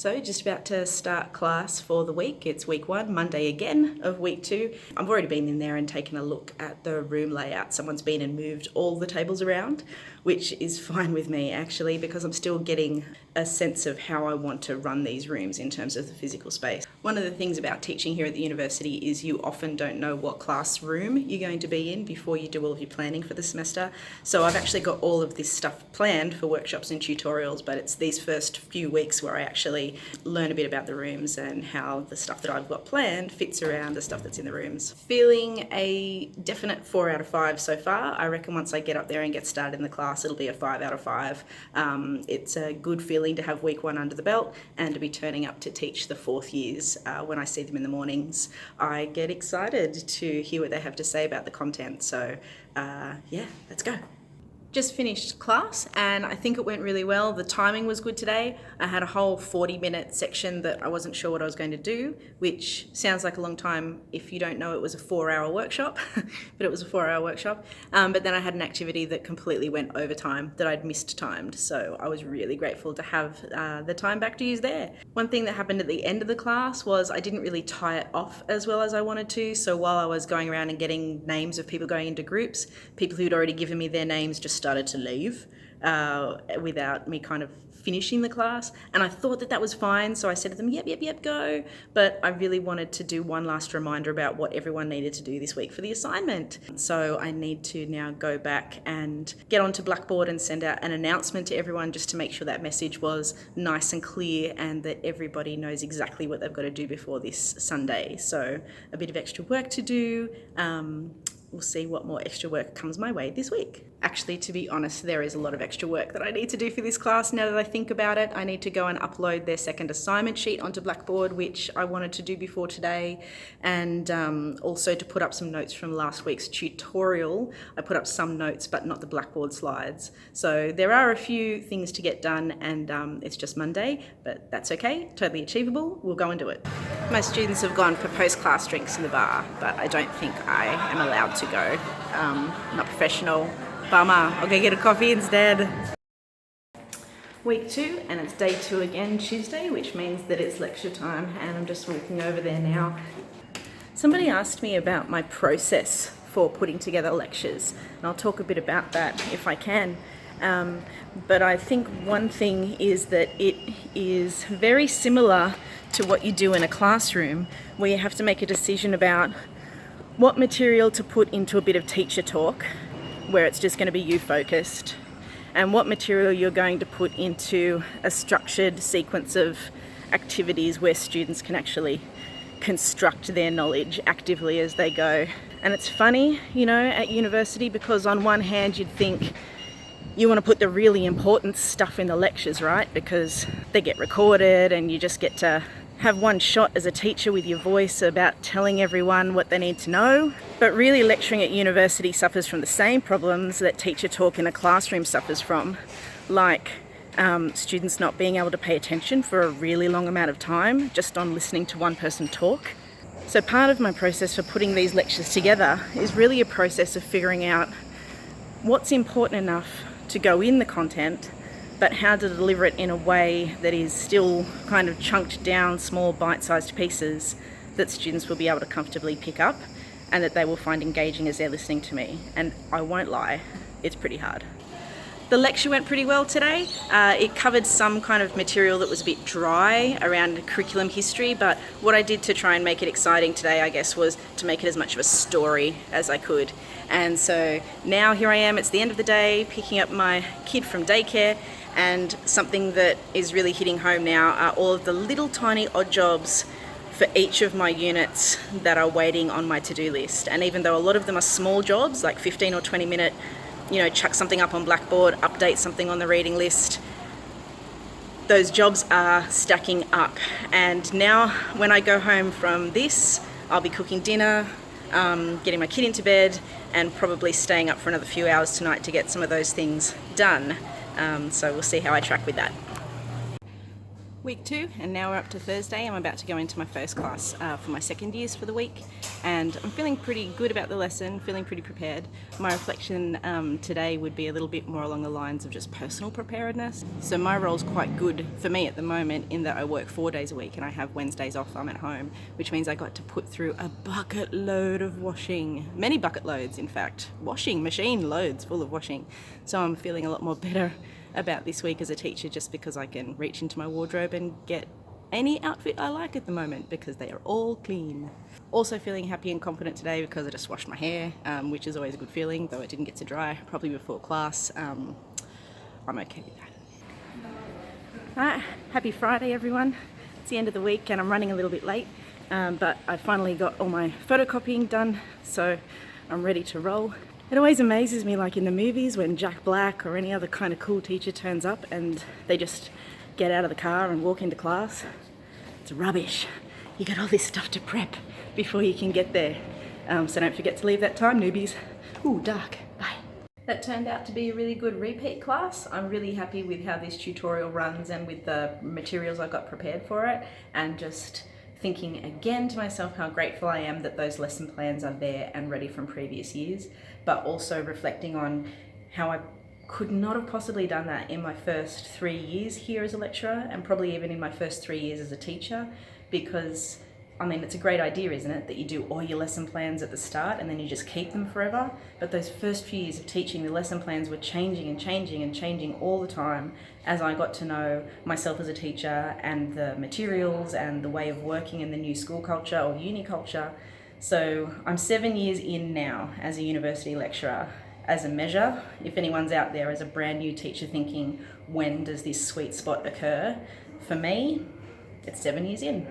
So just about to start class for the week. It's week 1, Monday again of week 2. I've already been in there and taken a look at the room layout. Someone's been and moved all the tables around, which is fine with me actually, because I'm still getting a sense of how I want to run these rooms in terms of the physical space. One of the things about teaching here at the university is you often don't know what classroom you're going to be in before you do all of your planning for the semester. So I've actually got all of this stuff planned for workshops and tutorials, but it's these first few weeks where I actually learn a bit about the rooms and how the stuff that I've got planned fits around the stuff that's in the rooms. Feeling a definite 4 out of 5 so far. I reckon once I get up there and get started in the class, it'll be a 5 out of 5. It's a good feeling to have week 1 under the belt and to be turning up to teach the 4th years. When I see them in the mornings, I get excited to hear what they have to say about the content. So yeah, let's go. Just finished class and I think it went really well. The timing was good today. I had a whole 40-minute section that I wasn't sure what I was going to do, which sounds like a long time if you don't know it was a 4-hour workshop, but it was a 4-hour workshop. But then I had an activity that completely went over time that I'd missed timed. So I was really grateful to have the time back to use there. One thing that happened at the end of the class was I didn't really tie it off as well as I wanted to. So while I was going around and getting names of people going into groups, people who'd already given me their names just started to leave without me kind of finishing the class, and I thought that was fine, so I said to them, yep, go, but I really wanted to do one last reminder about what everyone needed to do this week for the assignment. So I need to now go back and get onto Blackboard and send out an announcement to everyone just to make sure that message was nice and clear and that everybody knows exactly what they've got to do before this Sunday. So a bit of extra work to do. We'll see what more extra work comes my way this week. Actually, to be honest, there is a lot of extra work that I need to do for this class. Now that I think about it, I need to go and upload their second assignment sheet onto Blackboard, which I wanted to do before today, and also to put up some notes from last week's tutorial. I put up some notes, but not the Blackboard slides. So there are a few things to get done, and it's just Monday, but that's okay, totally achievable. We'll go and do it. My students have gone for post-class drinks in the bar, but I don't think I am allowed to go. Not professional. Bummer. I'll go get a coffee instead. Week 2, and it's day 2 again, Tuesday, which means that it's lecture time, and I'm just walking over there now. Somebody asked me about my process for putting together lectures, and I'll talk a bit about that if I can. But I think one thing is that it is very similar to what you do in a classroom, where you have to make a decision about what material to put into a bit of teacher talk, where it's just going to be you focused, and what material you're going to put into a structured sequence of activities where students can actually construct their knowledge actively as they go. And it's funny, you know, at university, because on one hand you'd think you want to put the really important stuff in the lectures, right? Because they get recorded and you just get to have one shot as a teacher with your voice about telling everyone what they need to know. But really, lecturing at university suffers from the same problems that teacher talk in a classroom suffers from, like students not being able to pay attention for a really long amount of time just on listening to one person talk. So part of my process for putting these lectures together is really a process of figuring out what's important enough to go in the content, but how to deliver it in a way that is still kind of chunked down small bite-sized pieces that students will be able to comfortably pick up and that they will find engaging as they're listening to me. And I won't lie, it's pretty hard. The lecture went pretty well today. It covered some kind of material that was a bit dry around curriculum history, but what I did to try and make it exciting today, I guess, was to make it as much of a story as I could. And so now here I am, it's the end of the day, picking up my kid from daycare, and something that is really hitting home now are all of the little tiny odd jobs for each of my units that are waiting on my to-do list. And even though a lot of them are small jobs, like 15 or 20 minute, you know, chuck something up on Blackboard, update something on the reading list, those jobs are stacking up. And now when I go home from this, I'll be cooking dinner, getting my kid into bed, and probably staying up for another few hours tonight to get some of those things done. So we'll see how I track with that. Week 2, and now we're up to Thursday. I'm about to go into my first class for my second years for the week, and I'm feeling pretty good about the lesson, feeling pretty prepared. My reflection today would be a little bit more along the lines of just personal preparedness. So my role's quite good for me at the moment in that I work 4 days a week and I have Wednesdays off. I'm at home, which means I got to put through a bucket load of washing, many bucket loads in fact, washing machine loads full of washing. So I'm feeling a lot more better about this week as a teacher, just because I can reach into my wardrobe and get any outfit I like at the moment because they are all clean. Also feeling happy and confident today because I just washed my hair, which is always a good feeling, though it didn't get to dry probably before class. I'm okay with that. Alright, happy Friday everyone. It's the end of the week and I'm running a little bit late, but I finally got all my photocopying done, so I'm ready to roll. It always amazes me, like in the movies, when Jack Black or any other kind of cool teacher turns up and they just get out of the car and walk into class. It's rubbish. You got all this stuff to prep before you can get there. So don't forget to leave that time, newbies. Ooh, dark. Bye. That turned out to be a really good repeat class. I'm really happy with how this tutorial runs and with the materials I got prepared for it, and just thinking again to myself how grateful I am that those lesson plans are there and ready from previous years, but also reflecting on how I could not have possibly done that in my first 3 years here as a lecturer, and probably even in my first 3 years as a teacher, because I mean, it's a great idea, isn't it, that you do all your lesson plans at the start and then you just keep them forever. But those first few years of teaching, the lesson plans were changing and changing and changing all the time as I got to know myself as a teacher and the materials and the way of working in the new school culture or uni culture. So I'm 7 years in now as a university lecturer. As a measure, if anyone's out there as a brand new teacher thinking, when does this sweet spot occur? For me, it's 7 years in.